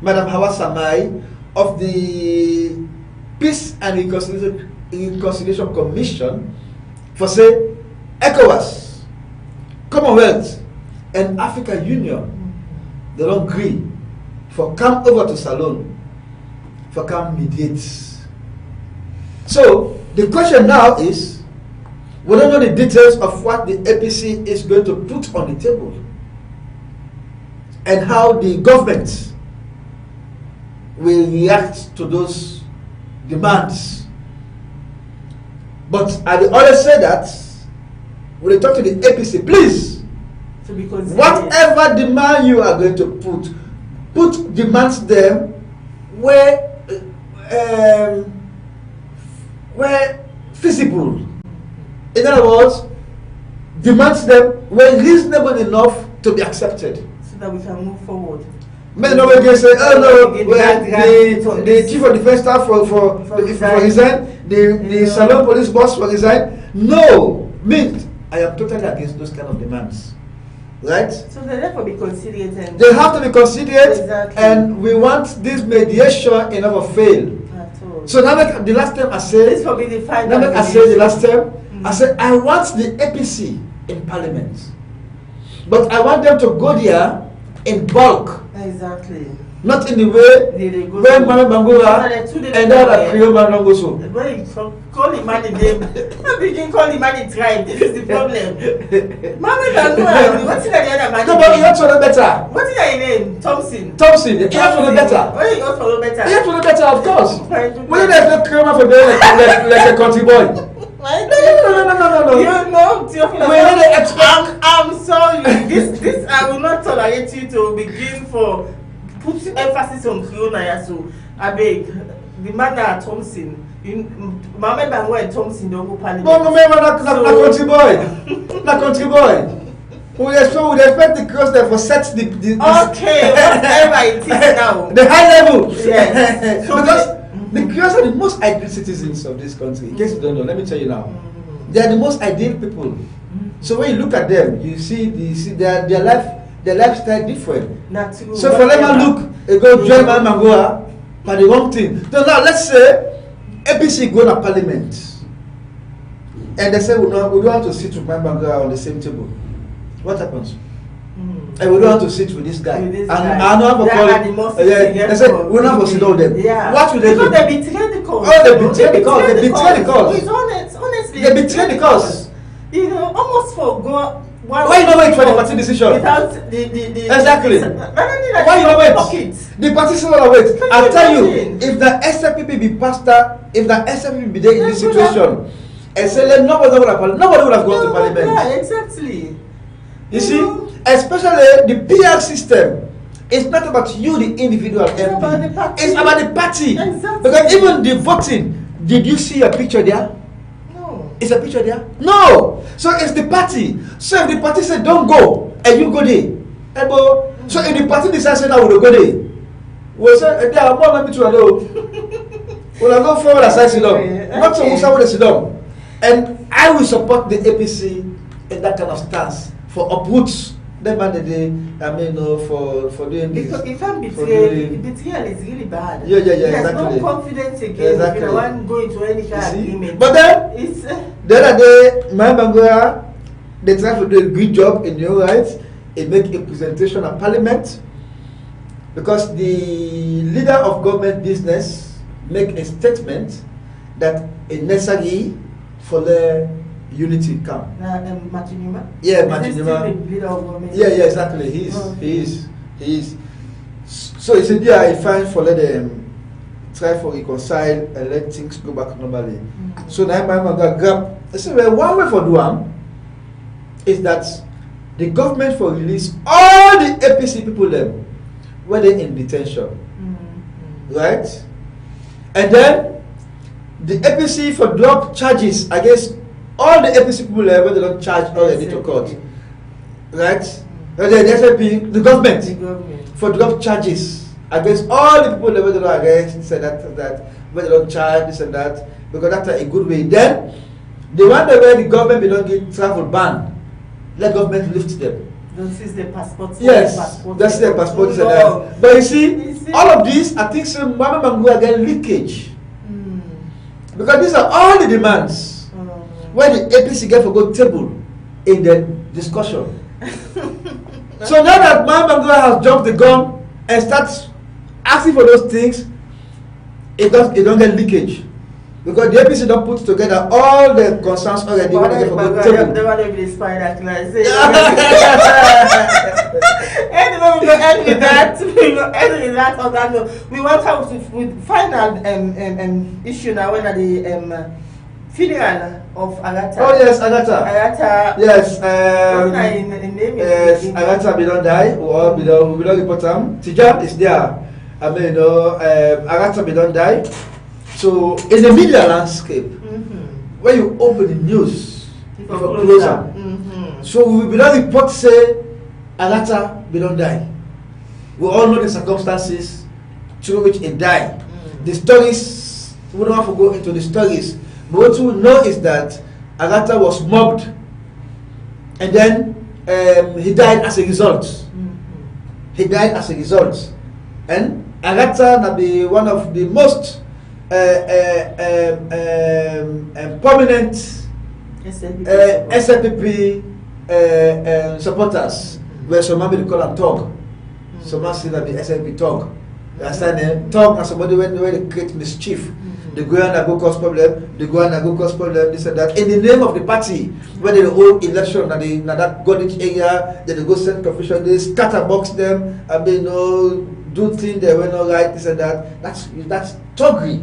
Madam Hawa Samai, of the Peace and Reconciliation Commission, for say ECOWAS, Commonwealth, and African Union, they don't agree for come over to SALONE, for come mediate. So the question now is, we don't know the details of what the APC is going to put on the table, and how the government will react to those demands. But I will always say that when you talk to the APC, please, to be considered. whatever demand you are going to put demands them where feasible. In other words, demands them were reasonable enough to be accepted. So that we can move forward. Many no can say, oh no, the chief of defense staff for resign, the SALONE police boss for resign. No, I am totally against those kind of demands. Right? So they therefore be considered. And they have to be considered, exactly. And we want this mediation in our fail. So now the last time I said, this will be the final. I said the last time, I said I want the APC in parliament, but I want them to go there in bulk. Exactly. Not in the way when Mame Bangura and other Creole man don't go so. When you call him man in name, I begin call him man in tribe. This is the problem. Mame Bangura, what's in the other man? No, but you have to know better. What is your name? Thompson. You have to know better. Why you have to know better? You have to know better, of course. When there's no Creole man for there like a country boy. No. You know, Theophilus, expect. I'm sorry. This I will not tolerate you to begin for put emphasis on Creole Nayasu. I beg the man that Thompson. Mame Bangura and Thompson don't go parliament. No, na country boy. We expect the cross there for set the okay, whatever it is now. The high level. Yes. So because the Creoles are the most ideal citizens of this country. In case you don't know, let me tell you now. They are the most ideal people. So when you look at them, you see their lifestyle different. Not true. So for them look, they go join Mame Bangura for the wrong thing. So now let's say APC go to parliament, and they say we don't want to sit with Mame Bangura on the same table. What happens? And we don't want to sit with this guy. And I know how to call they say we don't have to sit with them. Yeah. What will they do? Because they betray the cause. Oh, they betray the cause. They betray the cause. It's honestly. They betray the cause. You know, almost forgot. Why you not wait for the party decision? Without the exactly. Why you not wait? The party still not wait. I'll tell you, if the SLPP be pastor, if the SLPP be there in this situation, and say nobody would have gone to parliament. Yeah, exactly. You see, especially the PR system, it's not about you, the individual MP. It's about the party. Exactly. Because even the voting, did you see a picture there? No. Is a picture there? No. So it's the party. So if the party said don't go, and you go there, so if the party decides that we will go there, we'll say, there are more than me to allow. We'll go forward as I sit down. Not so we'll say sit down. And I will support the APC in that kind of stance for uproots. Them and for doing this. Because if I'm betrayal is really bad. Yeah, There's exactly. no confidence again. Exactly. If you want go into any kind of agreement. But then, it's the other day, Mame Bangura, they try to do a good job in your rights. They make a presentation at Parliament because the leader of government business make a statement that it's necessary for the unity camp. Machinima? Yeah, Machinima. Yeah, exactly. He is. So he said, yeah, I find for let them try for reconcile and let things go back normally. So now my man got grab. I said, well, one way for doing is that the government for release all the APC people them when they in detention, right? And then the APC for drop charges against all the APC people when they don't charge already to court, right? And then the SAP, the government for drop charges against all the people when they don't against this and that when they don't charge this and that, because that's a good way. Then the one where the government will not get travel ban, let government lift them. Don't seize their passports. Yes, that's their passports and that. But you see, all of these, I think so Mame Bangura get leakage. Because these are all the demands where the APC get for good table in the discussion. So now that Mame Bangura has jumped the gun and starts asking for those things, it don't get leakage. Because the APC don't put together all the concerns already. When they for good table. They want to be the spider class. Anyway, we will end with that. We want to find out issue now when the funeral of Agata. Oh yes, Agata. Agata. Yes. Yes. Agata we don't die. We don't report them. Tija is there. I mean, Agata we don't die. So in the media landscape, when you open the news, for closer. So we will not report say Agata we don't die. We all know the circumstances through which it died. The stories, we don't have to go into the stories. But what we know is that Agata was mobbed, and then he died as a result. He died as a result, and Agata will be one of the most prominent SLPP supporters. Where some people call them Tog, some say that the SLP Tog. You understand? Tog as somebody when they create mischief. They go and go cause problem, this and that. In the name of the party, when they hold election in that Godich area, then they go send confusion, they scatterbox them, I mean, do things they were not right, this and that. That's Togri,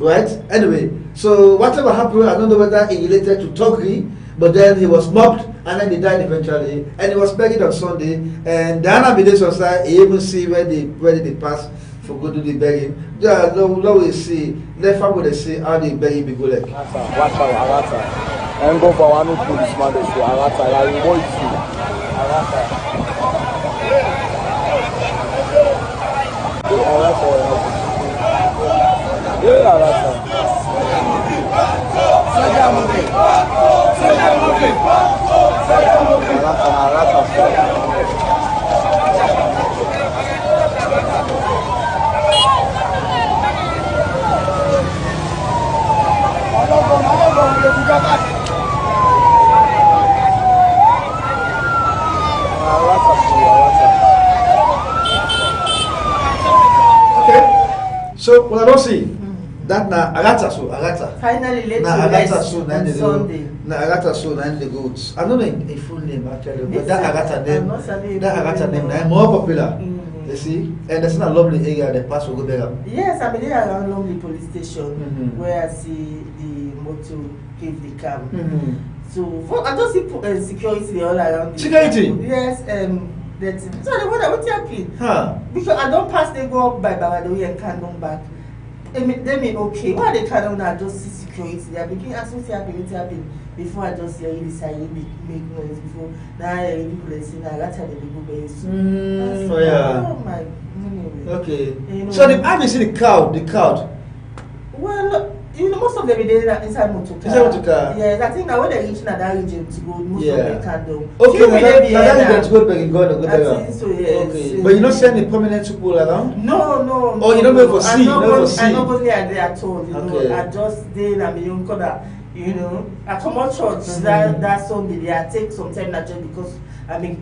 right? Anyway, so whatever happened, I don't know whether it related to Togri, but then he was mobbed and then he died eventually, and he was buried on Sunday. And Diana Mediation side, he even see where they pass. For go to the burying. Yeah, no, we see. Let family see how they bury me go like. Watch out, and go for one policeman. They say, Arata, I will see. Okay, so what I don't see that na Agata. Finally, let's na Agata so on Sunday. Na Agata so na the goods. I don't know a full name actually, but that Agata name, na more popular. You see, and that's not a lovely area. The pass will go there. Yes, I'm there around Lovely Police Station where I see the motor give the cam. So I just see security all around. Security? Yes, that's so the one that what happen? Because I don't pass, they go up by Babadowi and can't come back. They mean okay. Why they can't now just see security? They are beginning asking what happened before I just hear you decide make noise before now people they say now that's how they go very soon. Oh yeah. Oh my anyway. Okay. You know, So the I see the crowd. Well, you know, most of them they inside motor car. Inside motor car. Yes, I think that when they reach that region to go, most of them can do. Okay, Few but will they be that here is going to go I think so, yes. Okay, but you not send the prominent people around? No. Oh, you don't go for I'm see, not you don't go going see. I'm not going there at all. You Okay. know, I just did my young color. You know, I come out church that Sunday. I take some time not just because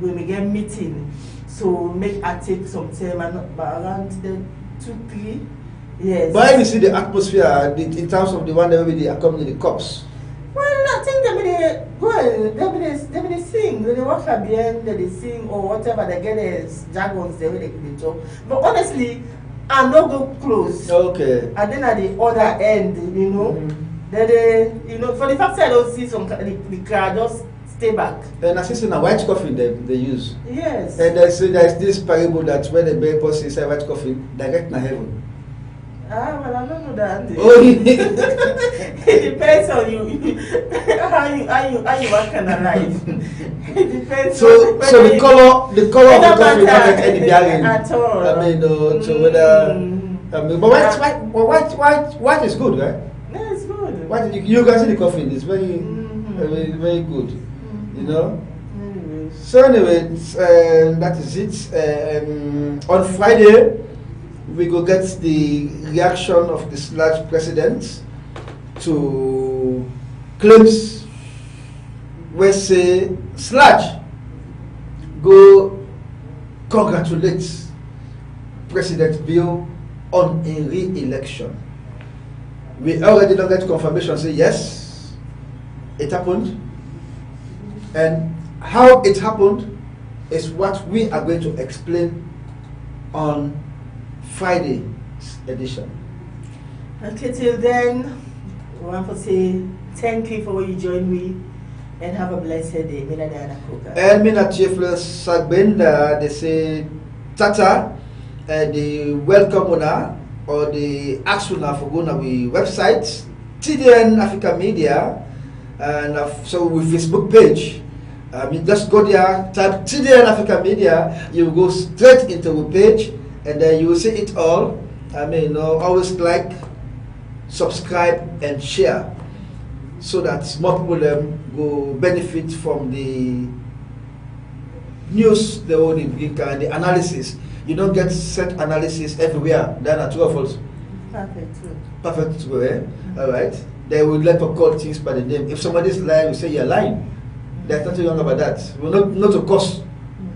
we may get meeting, so I take some time and around the 2-3. Yes. But you see the atmosphere in terms of the one that they accompany the cops. Well, I think they sing, they walk at the end, they sing or whatever, they get their jargons, they talk. But honestly, I'm not go close. Okay. And then at the other end, you know, they for the fact that I don't see the crowd, just stay back. And I see a white coffin they use. Yes. And there's this parable that when the baby person inside white coffin, direct to heaven. Well, I don't know that. Oh, it depends on you. how you work in life. It depends. So the color of the coffin doesn't any bearing at all. I mean, so whether but white is good, right? Yeah, it's good. White, you can see the coffin. It's very, very good. You know. So anyway, that is it. On Friday, we go get the reaction of the Sludge president to claims where say Sludge go congratulate President Bill on a re-election. We already don't get confirmation, say yes, it happened. And how it happened is what we are going to explain on Friday's edition. Okay, till then, we want to say thank you for what you joined me and have a blessed day. Mina Diana Koka. And Mina Theophilus Gbenda, they say Tata, the welcome owner or the action for going to the website, TDN Africa Media, and so with Facebook page. Just go there, type TDN Africa Media, you will go straight into the page, and then you will see it all. Always like, subscribe, and share, so that more people go benefit from the news they own in Greek and the analysis. You don't get set analysis everywhere. There are two of us. Perfect. Perfect. All right. They will let us call things by the name. If somebody's lying, we say you're lying. There's nothing wrong about that. We're not to cause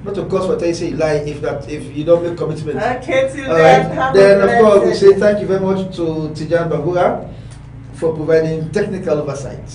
what I say lie if you don't make commitment. Okay, till all then. right. Then of course we say thank you very much to Tijan Bahura for providing technical oversight.